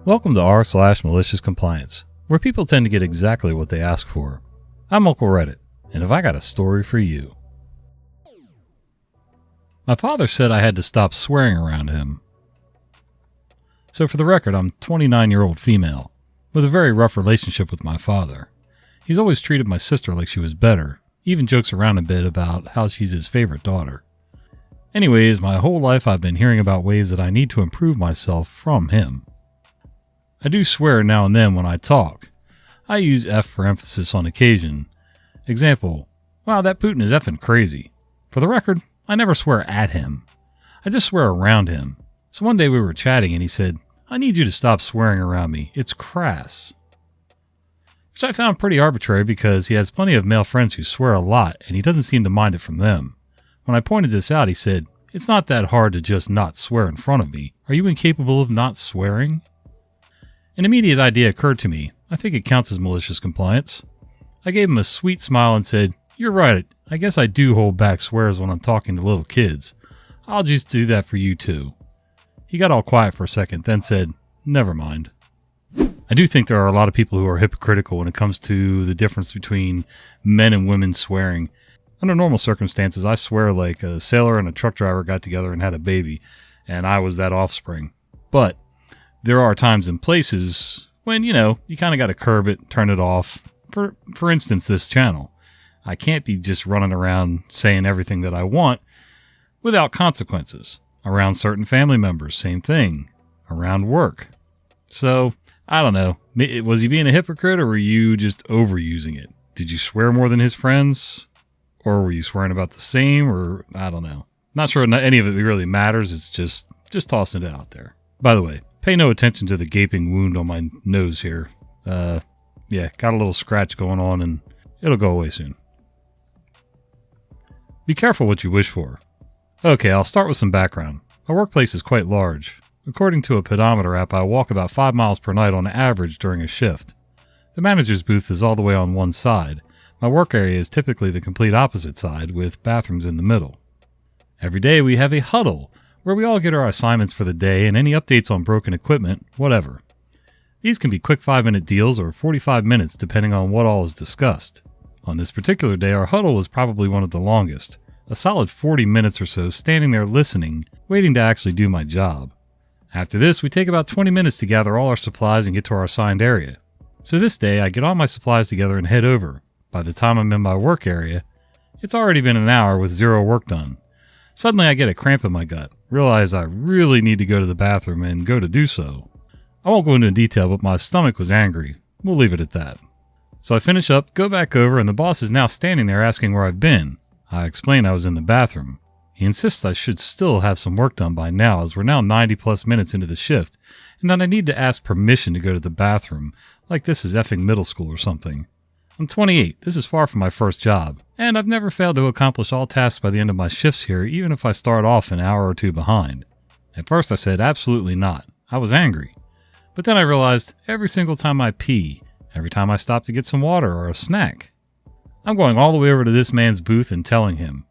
Welcome to r/maliciouscompliance, where people tend to get exactly what they ask for. I'm Uncle Reddit, and have I got a story for you. My father said I had to stop swearing around him. So for the record, I'm a 29-year-old female, with a very rough relationship with my father. He's always treated my sister like she was better, even jokes around a bit about how she's his favorite daughter. Anyways, my whole life I've been hearing about ways that I need to improve myself from him. I do swear now and then when I talk. I use F for emphasis on occasion. Example, wow, that Putin is effing crazy. For the record, I never swear at him. I just swear around him. So one day we were chatting and he said, I need you to stop swearing around me. It's crass. Which I found pretty arbitrary because he has plenty of male friends who swear a lot and he doesn't seem to mind it from them. When I pointed this out, he said, it's not that hard to just not swear in front of me. Are you incapable of not swearing? An immediate idea occurred to me. I think it counts as malicious compliance. I gave him a sweet smile and said, you're right. I guess I do hold back swears when I'm talking to little kids. I'll just do that for you too. He got all quiet for a second, then said, never mind. I do think there are a lot of people who are hypocritical when it comes to the difference between men and women swearing. Under normal circumstances, I swear like a sailor and a truck driver got together and had a baby, and I was that offspring. But there are times and places when, you kind of got to curb it, turn it off. For instance, this channel. I can't be just running around saying everything that I want without consequences. Around certain family members, same thing. Around work. So, I don't know. Was he being a hypocrite or were you just overusing it? Did you swear more than his friends? Or were you swearing about the same? Or, I don't know. Not sure any of it really matters. It's just tossing it out there. By the way, pay no attention to the gaping wound on my nose here. Yeah, got a little scratch going on and it'll go away soon. Be careful what you wish for. Okay, I'll start with some background. My workplace is quite large. According to a pedometer app, I walk about 5 miles per night on average during a shift. The manager's booth is all the way on one side. My work area is typically the complete opposite side, with bathrooms in the middle. Every day we have a huddle, where we all get our assignments for the day and any updates on broken equipment, whatever. These can be quick 5-minute deals or 45 minutes depending on what all is discussed. On this particular day, our huddle was probably one of the longest. A solid 40 minutes or so standing there listening, waiting to actually do my job. After this, we take about 20 minutes to gather all our supplies and get to our assigned area. So this day, I get all my supplies together and head over. By the time I'm in my work area, it's already been an hour with zero work done. Suddenly I get a cramp in my gut, realize I really need to go to the bathroom and go to do so. I won't go into detail, but my stomach was angry. We'll leave it at that. So I finish up, go back over, and the boss is now standing there asking where I've been. I explain I was in the bathroom. He insists I should still have some work done by now, as we're now 90 plus minutes into the shift, and that I need to ask permission to go to the bathroom, like this is effing middle school or something. I'm 28, this is far from my first job, and I've never failed to accomplish all tasks by the end of my shifts here, even if I start off an hour or two behind. At first I said absolutely not. I was angry. But then I realized every single time I pee, every time I stop to get some water or a snack, I'm going all the way over to this man's booth and telling him.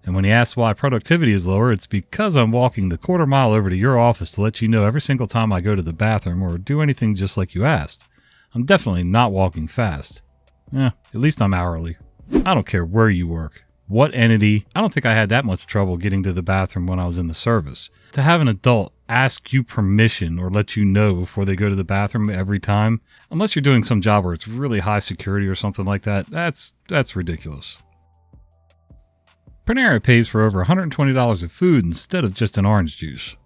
And when he asks why productivity is lower, it's because I'm walking the quarter mile over to your office to let you know every single time I go to the bathroom or do anything just like you asked. I'm definitely not walking fast. At least I'm hourly. I don't care where you work. What entity? I don't think I had that much trouble getting to the bathroom when I was in the service. To have an adult ask you permission or let you know before they go to the bathroom every time, unless you're doing some job where it's really high security or something like that, that's ridiculous. Panera pays for over $120 of food instead of just an orange juice.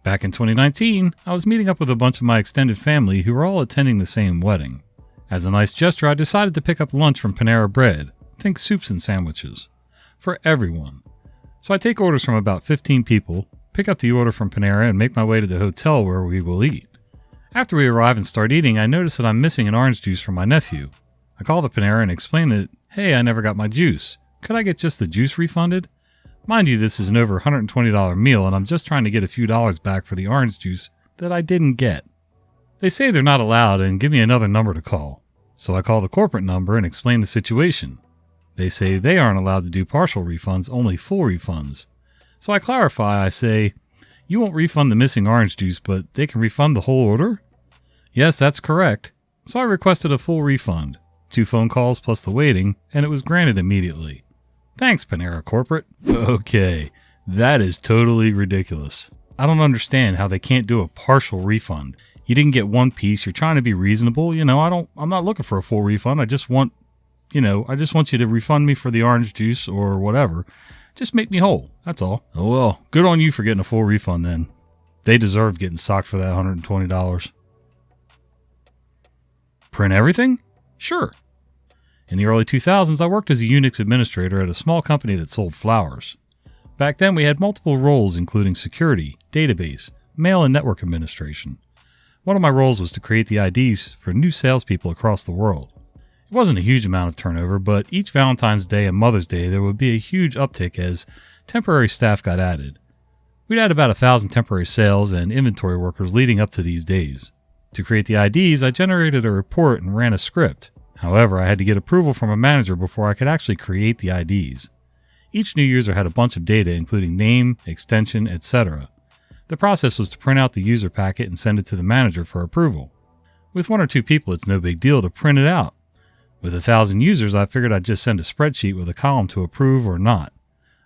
Back in 2019, I was meeting up with a bunch of my extended family who were all attending the same wedding. As a nice gesture, I decided to pick up lunch from Panera Bread, think soups and sandwiches, for everyone. So I take orders from about 15 people, pick up the order from Panera, and make my way to the hotel where we will eat. After we arrive and start eating, I notice that I'm missing an orange juice from my nephew. I call the Panera and explain that, hey, I never got my juice. Could I get just the juice refunded? Mind you, this is an over $120 meal, and I'm just trying to get a few dollars back for the orange juice that I didn't get. They say they're not allowed and give me another number to call. So I call the corporate number and explain the situation. They say they aren't allowed to do partial refunds, only full refunds. So I clarify, I say, you won't refund the missing orange juice, but they can refund the whole order? Yes, that's correct. So I requested a full refund, 2 phone calls plus the waiting, and it was granted immediately. Thanks, Panera Corporate. Okay, that is totally ridiculous. I don't understand how they can't do a partial refund. You didn't get one piece, you're trying to be reasonable. I'm not looking for a full refund. I just want you to refund me for the orange juice or whatever. Just make me whole, that's all. Oh well, good on you for getting a full refund then. They deserved getting socked for that $120. Print everything? Sure. In the early 2000s, I worked as a Unix administrator at a small company that sold flowers. Back then, we had multiple roles including security, database, mail and network administration. One of my roles was to create the IDs for new salespeople across the world. It wasn't a huge amount of turnover, but each Valentine's Day and Mother's Day there would be a huge uptick as temporary staff got added. We'd had about 1,000 temporary sales and inventory workers leading up to these days. To create the IDs, I generated a report and ran a script. However, I had to get approval from a manager before I could actually create the IDs. Each new user had a bunch of data including name, extension, etc. The process was to print out the user packet and send it to the manager for approval. With 1 or 2 people, it's no big deal to print it out. With 1,000 users, I figured I'd just send a spreadsheet with a column to approve or not.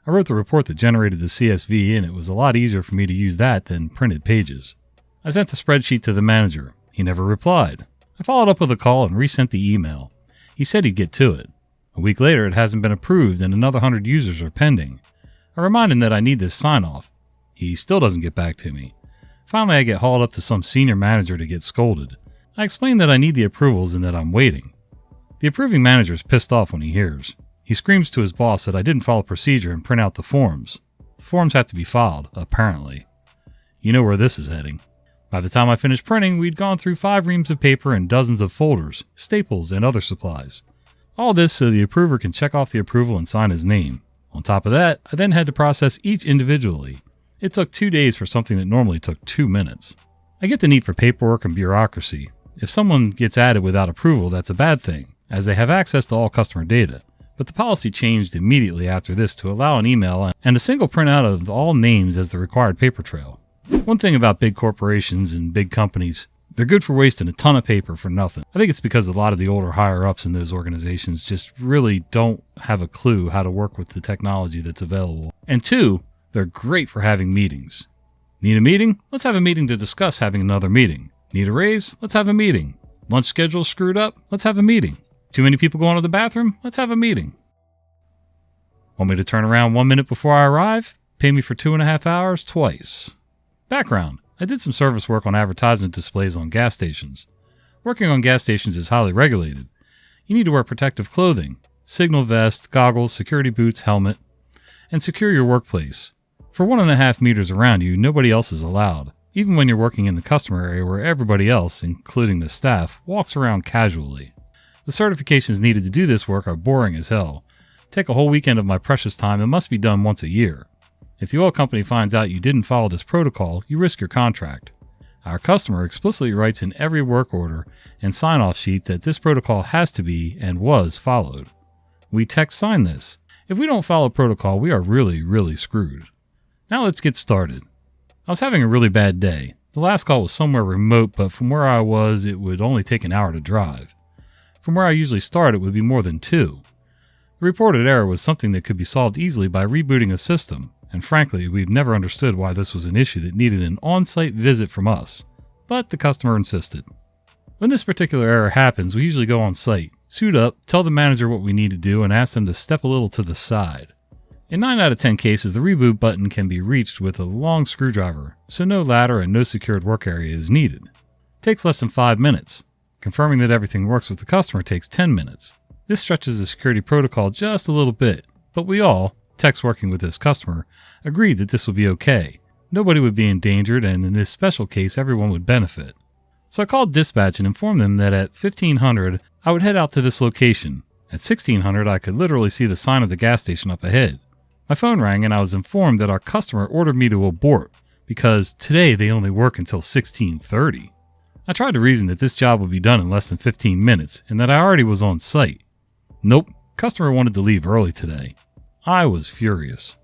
I wrote the report that generated the CSV, and it was a lot easier for me to use that than printed pages. I sent the spreadsheet to the manager. He never replied. I followed up with a call and resent the email. He said he'd get to it. A week later, it hasn't been approved and another 100 users are pending. I remind him that I need this sign-off. He still doesn't get back to me. Finally, I get hauled up to some senior manager to get scolded. I explain that I need the approvals and that I'm waiting. The approving manager is pissed off when he hears. He screams to his boss that I didn't follow procedure and print out the forms. The forms have to be filed, apparently. You know where this is heading. By the time I finished printing, we'd gone through 5 reams of paper and dozens of folders, staples, and other supplies. All this so the approver can check off the approval and sign his name. On top of that, I then had to process each individually. It took 2 days for something that normally took 2 minutes. I get the need for paperwork and bureaucracy. If someone gets added without approval, that's a bad thing, as they have access to all customer data. But the policy changed immediately after this to allow an email and a single printout of all names as the required paper trail. One thing about big corporations and big companies, they're good for wasting a ton of paper for nothing. I think it's because a lot of the older higher-ups in those organizations just really don't have a clue how to work with the technology that's available. And 2, they're great for having meetings. Need a meeting? Let's have a meeting to discuss having another meeting. Need a raise? Let's have a meeting. Lunch schedule screwed up? Let's have a meeting. Too many people going to the bathroom? Let's have a meeting. Want me to turn around 1 minute before I arrive? Pay me for 2.5 hours twice. Background. I did some service work on advertisement displays on gas stations. Working on gas stations is highly regulated. You need to wear protective clothing, signal vest, goggles, security boots, helmet, and secure your workplace. For 1.5 meters around you, nobody else is allowed, even when you're working in the customer area where everybody else, including the staff, walks around casually. The certifications needed to do this work are boring as hell. Take a whole weekend of my precious time and must be done once a year. If the oil company finds out you didn't follow this protocol, you risk your contract. Our customer explicitly writes in every work order and sign-off sheet that this protocol has to be and was followed. We text sign this. If we don't follow protocol, we are really, really screwed. Now let's get started. I was having a really bad day. The last call was somewhere remote, but from where I was, it would only take an hour to drive. From where I usually start, it would be more than 2. The reported error was something that could be solved easily by rebooting a system, and frankly, we've never understood why this was an issue that needed an on-site visit from us, but the customer insisted. When this particular error happens, we usually go on site, suit up, tell the manager what we need to do, and ask them to step a little to the side. In 9 out of 10 cases, the reboot button can be reached with a long screwdriver, so no ladder and no secured work area is needed. It takes less than 5 minutes. Confirming that everything works with the customer takes 10 minutes. This stretches the security protocol just a little bit, but we all, techs working with this customer, agreed that this would be okay. Nobody would be endangered, and in this special case, everyone would benefit. So I called dispatch and informed them that at 1500, I would head out to this location. At 1600, I could literally see the sign of the gas station up ahead. My phone rang and I was informed that our customer ordered me to abort because today they only work until 1630. I tried to reason that this job would be done in less than 15 minutes and that I already was on site. Nope, customer wanted to leave early today. I was furious.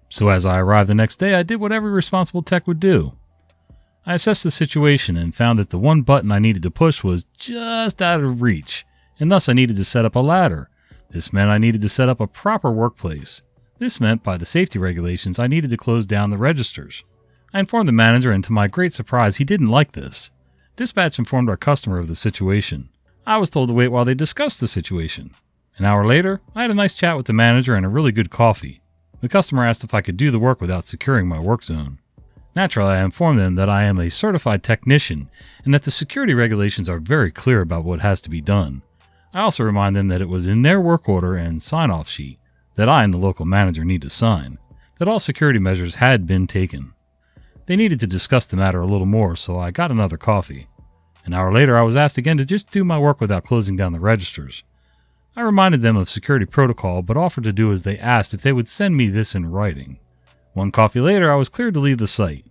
So as I arrived the next day, I did what every responsible tech would do. I assessed the situation and found that the one button I needed to push was just out of reach, and thus I needed to set up a ladder. This meant I needed to set up a proper workplace. This meant, by the safety regulations, I needed to close down the registers. I informed the manager, and to my great surprise, he didn't like this. Dispatch informed our customer of the situation. I was told to wait while they discussed the situation. An hour later, I had a nice chat with the manager and a really good coffee. The customer asked if I could do the work without securing my work zone. Naturally, I informed them that I am a certified technician and that the security regulations are very clear about what has to be done. I also remind them that it was in their work order and sign-off sheet that I and the local manager need to sign, that all security measures had been taken. They needed to discuss the matter a little more, so I got another coffee. An hour later, I was asked again to just do my work without closing down the registers. I reminded them of security protocol, but offered to do as they asked if they would send me this in writing. One coffee later, I was cleared to leave the site.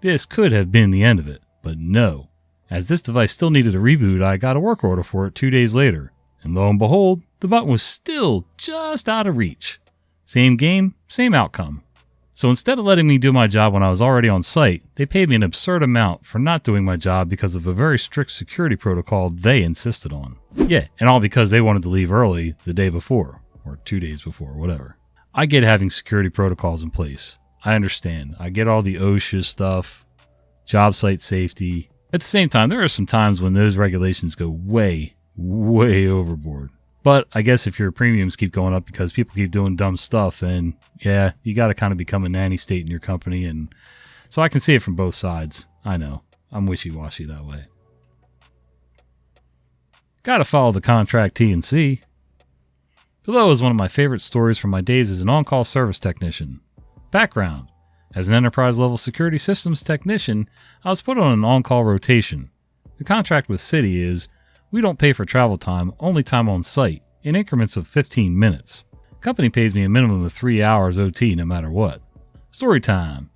This could have been the end of it, but no. As this device still needed a reboot, I got a work order for it 2 days later, and lo and behold, the button was still just out of reach. Same game, same outcome. So instead of letting me do my job when I was already on site, they paid me an absurd amount for not doing my job because of a very strict security protocol they insisted on. Yeah, and all because they wanted to leave early the day before, or 2 days before, whatever. I get having security protocols in place. I understand. I get all the OSHA stuff, job site safety. At the same time, there are some times when those regulations go way overboard. But I guess if your premiums keep going up because people keep doing dumb stuff, then yeah, you got to kind of become a nanny state in your company. And so I can see it from both sides. I know. I'm wishy-washy that way. Got to follow the contract T&C. Below is one of my favorite stories from my days as an on-call service technician. Background. As an enterprise-level security systems technician, I was put on an on-call rotation. The contract with Citi is, we don't pay for travel time, only time on site, in increments of 15 minutes. Company pays me a minimum of 3 hours OT no matter what. Story time.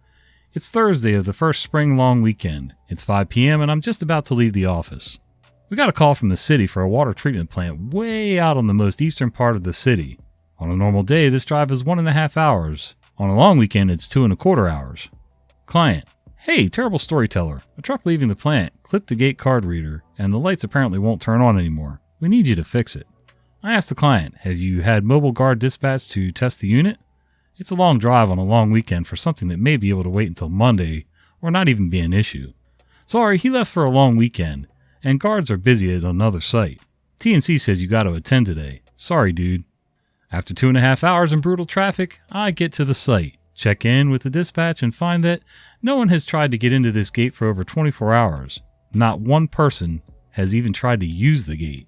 It's Thursday of the first spring long weekend. It's 5 p.m. and I'm just about to leave the office. We got a call from the city for a water treatment plant way out on the most eastern part of the city. On a normal day, this drive is 1.5 hours. On a long weekend, it's 2.25 hours. Client. Hey, terrible storyteller. A truck leaving the plant clipped the gate card reader, and the lights apparently won't turn on anymore. We need you to fix it. I asked the client, have you had mobile guard dispatched to test the unit? It's a long drive on a long weekend for something that may be able to wait until Monday, or not even be an issue. Sorry, he left for a long weekend, and guards are busy at another site. T&C says you got to attend today. Sorry, dude. After 2.5 hours in brutal traffic, I get to the site, check in with the dispatch, and find that no one has tried to get into this gate for over 24 hours. Not one person has even tried to use the gate.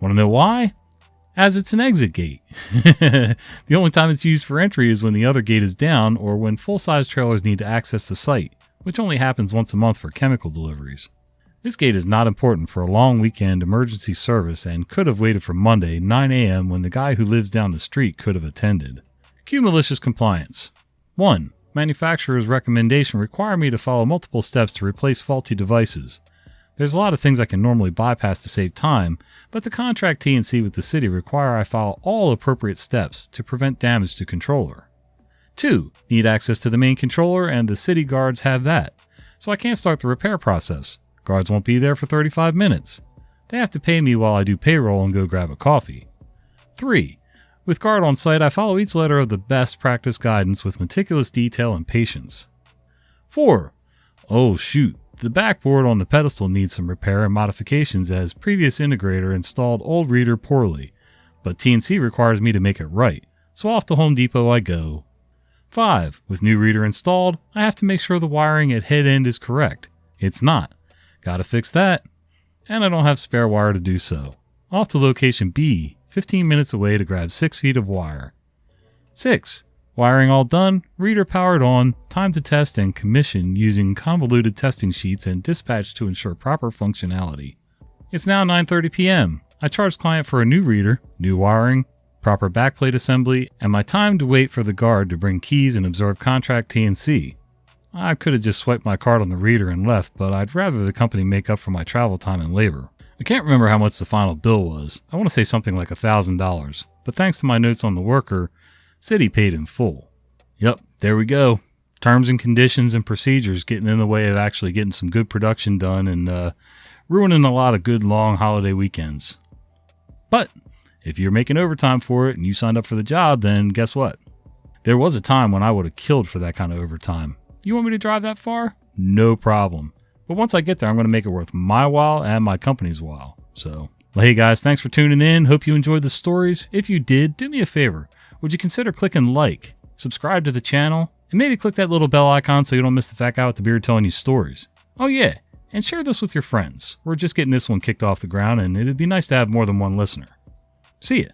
Want to know why? As it's an exit gate. The only time it's used for entry is when the other gate is down or when full-size trailers need to access the site, which only happens once a month for chemical deliveries. This gate is not important for a long weekend emergency service and could have waited for Monday, 9 a.m. when the guy who lives down the street could have attended. Cue malicious compliance. 1. Manufacturer's recommendation require me to follow multiple steps to replace faulty devices. There's a lot of things I can normally bypass to save time, but the contract T&C with the city require I follow all appropriate steps to prevent damage to controller. 2. Need access to the main controller and the city guards have that, so I can't start the repair process. Guards won't be there for 35 minutes. They have to pay me while I do payroll and go grab a coffee. 3. With guard on site, I follow each letter of the best practice guidance with meticulous detail and patience. 4. Oh shoot, the backboard on the pedestal needs some repair and modifications as previous integrator installed old reader poorly, but T&C requires me to make it right, so off to Home Depot I go. 5. With new reader installed, I have to make sure the wiring at head end is correct. It's not. Gotta fix that. And I don't have spare wire to do so. Off to location B, 15 minutes away to grab 6 feet of wire. 6. Wiring all done, reader powered on, time to test and commission using convoluted testing sheets and dispatch to ensure proper functionality. It's now 9:30 p.m. I charge client for a new reader, new wiring, proper backplate assembly, and my time to wait for the guard to bring keys and absorb contract T&C. I could have just swiped my card on the reader and left, but I'd rather the company make up for my travel time and labor. I can't remember how much the final bill was. I want to say something like $1,000, but thanks to my notes on the worker, Citi paid in full. Yep, there we go. Terms and conditions and procedures getting in the way of actually getting some good production done and ruining a lot of good long holiday weekends. But if you're making overtime for it and you signed up for the job, then guess what? There was a time when I would have killed for that kind of overtime. You want me to drive that far? No problem. But once I get there, I'm going to make it worth my while and my company's while. So, well, hey guys, thanks for tuning in. Hope you enjoyed the stories. If you did, do me a favor. Would you consider clicking like, subscribe to the channel, and maybe click that little bell icon so you don't miss the fat guy with the beard telling you stories. Oh yeah, and share this with your friends. We're just getting this one kicked off the ground, and it'd be nice to have more than one listener. See ya.